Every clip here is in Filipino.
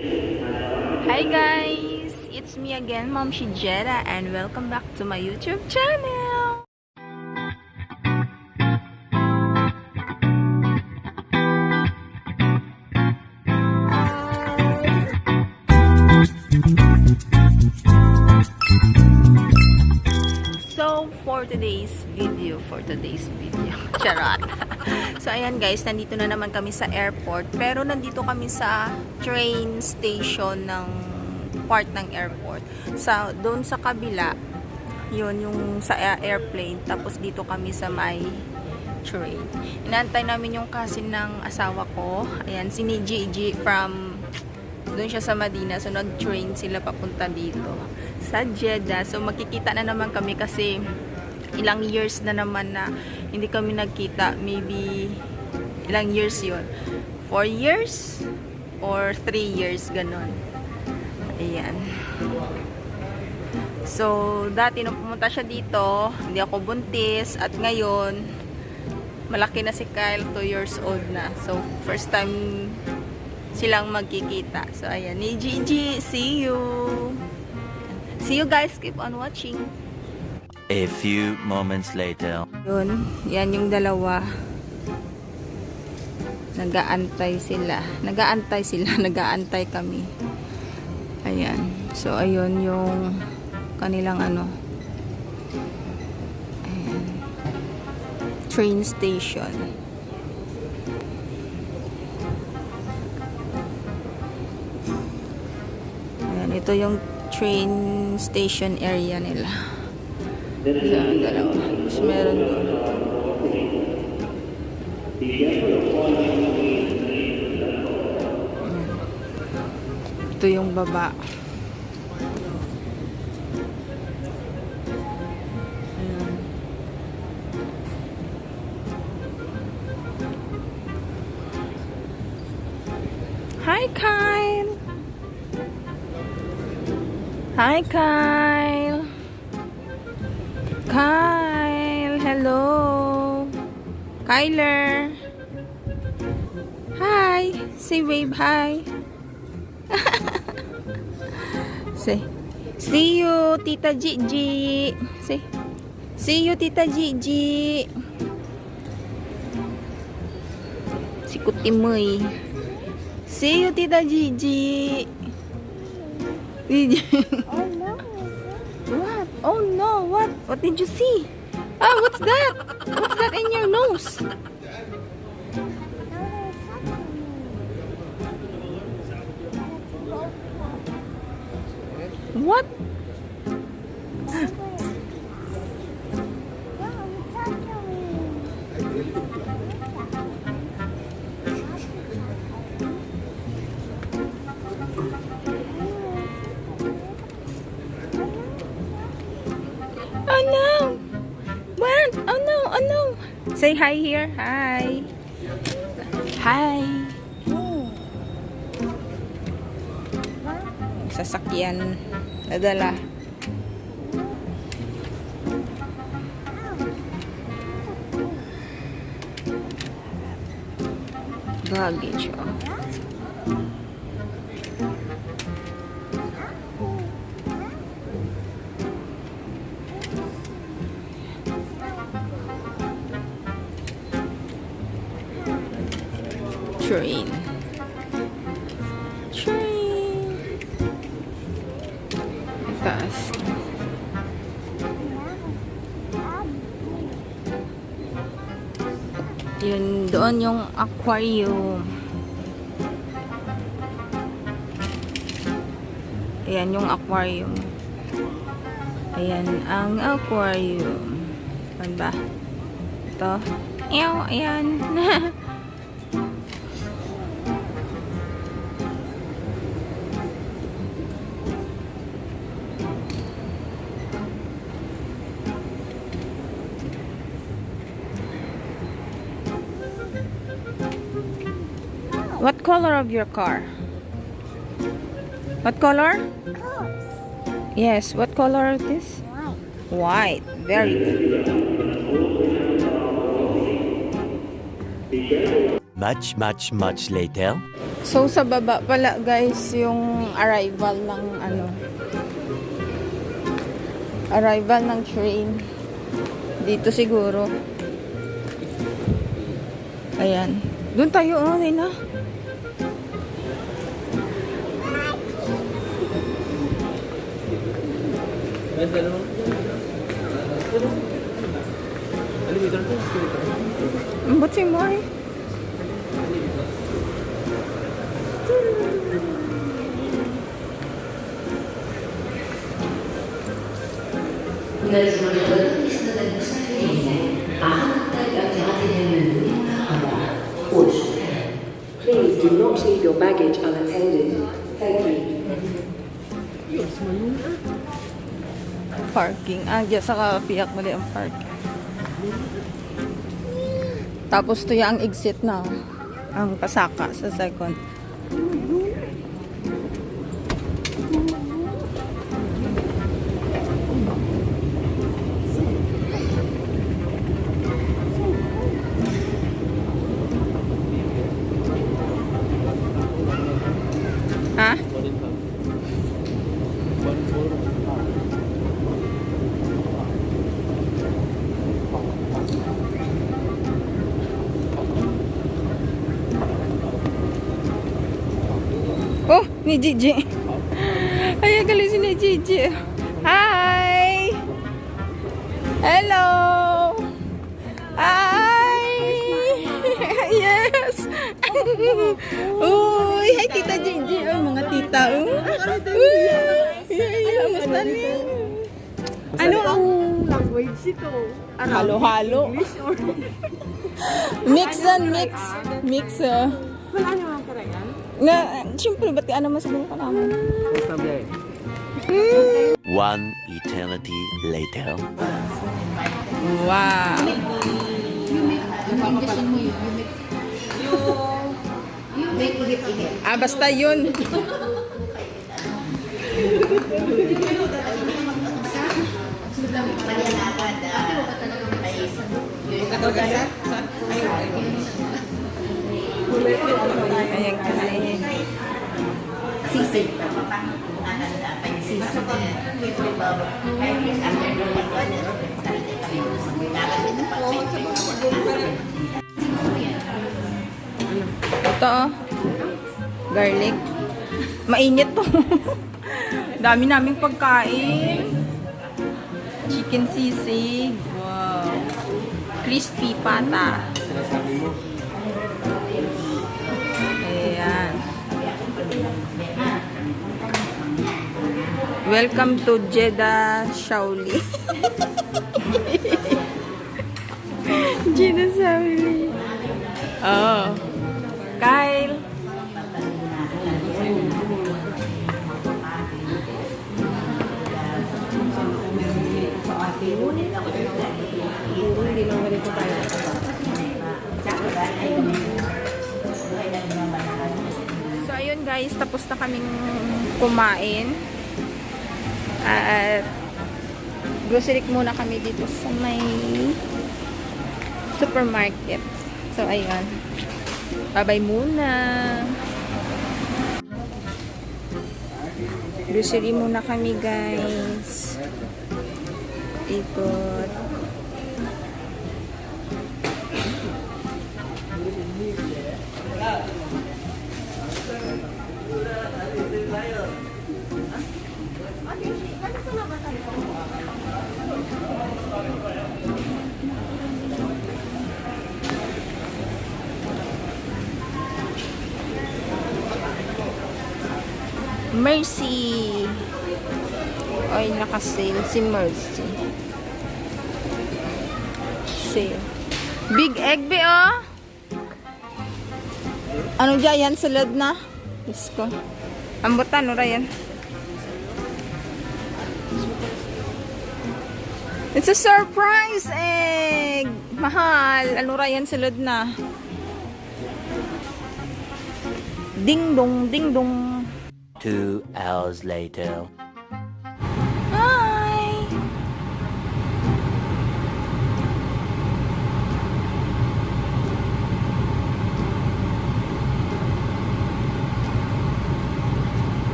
Hi guys! It's me again, Mom Jeddah, and welcome back to my YouTube channel! So, for today's video, charot! So, ayan guys, nandito na naman kami sa airport, pero nandito kami sa train station ng part ng airport. Doon sa kabila, yun yung sa airplane, tapos dito kami sa may train. Inaantay namin yung cousin ng asawa ko. Ayan, si Gigi from doon siya sa Madina. So, nag-train sila papunta dito sa Jeddah. So, magkikita na naman kami kasi ilang years na naman na hindi kami nagkita. Maybe ilang years yun. 4 years or 3 years, ganon. Ayan. So, dati nung pumunta siya dito, hindi ako buntis. At ngayon, malaki na si Kyle, 2 years old na. So, first time silang magkikita. So, ayan. Ni Gigi, see you! See you guys. Keep on watching. A few moments later. Yun. Yan yung dalawa. Nag-aantay sila. Nag-aantay kami. Ayan. So, ayun yung kanilang ano. Ayan. Train station. Ayan. Ito yung train station area nila. Ayan, dalawa. Mas meron doon. Ito yung baba. Ayan. Hi, Kyle! Hi, Kyle! Kyle! Hello! Kyler! Hi! Say wave hi! Say, see you, Tita Gigi! Say, see you, Tita Gigi! Si Kutimoy. See you, Tita Gigi! Gigi! Oh no. What? Oh no, what? What did you see? Ah, what's that? What's that in your nose? What? Oh no! What? Oh no! Oh no! Say hi here. Hi. Hi. Sasakyan. Nadala. Baggage. Oh. Train. Taas. Yun, doon yung aquarium. Ayan yung aquarium. Ayan ang aquarium. Ano ba? Ito. Ayan. What color of your car? What color? Yes, what color is this? White. Very good. Much later. So sa baba pala guys yung arrival ng arrival ng train. Dito siguro. Ayan. Doon tayo Nina. Ba't si Moy? Please do not leave your baggage unattended. Thank you. Parking. Diyan sa kapiyak mali ang parking. Tapos to yung exit na. Ang pasaka sa second. Ha? Oh, ni Gigi. Ay, galing si ni Gigi. Hi! Hello! Hi! Yes! Uy, hi Tita Gigi. Oh, mga tita. Uy, kamusta niyo? Ano ang language ito? halo-halo? Mix and mix. Mix. Wala naman karayan. Na, siyempre, ba't ano masabi ka naman? One eternity later. Wow. Basta yun. Ayan kasi. Sisig. Sisig. Ito, garlic. Mainit to. Dami naming pagkain. Chicken sisig. Wow. Crispy pata. Ayan. Welcome to Jeddah, Shauli. Jeddah, Shauli. Oh. Kyle. So ayun guys, tapos na kaming kumain. At grocery muna kami dito sa may supermarket. So ayun. Bye-bye muna. Grocery muna kami guys. Ikot. Mercy. Ay, naka-sale si Mercy. Sale. Big egg be, oh. Ano dyan yan? Salad na? Diyos ko. Ambutan, no, Ryan? It's a surprise egg! Mahal. Ano, Ryan? Salad na. Ding dong, ding dong. 2 hours later. Hi!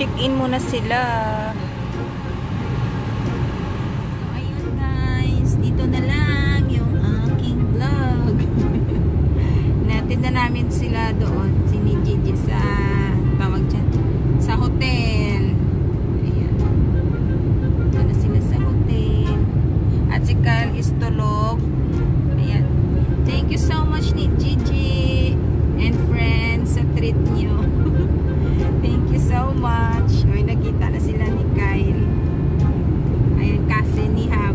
Nag-check-in muna sila. So, ayun guys. Dito na lang yung aking vlog. Natin na namin sila doon. Si Gigi sa tawag dyan. Sa hotel. Ayan. Ito na sila sa hotel. At si Kyle is tulog. Ayan. Thank you so much ni Gigi and friends sa treat nyo. Thank you so much. Ay, nakita na sila ni Kyle. Ayan, kasi ni Hawa.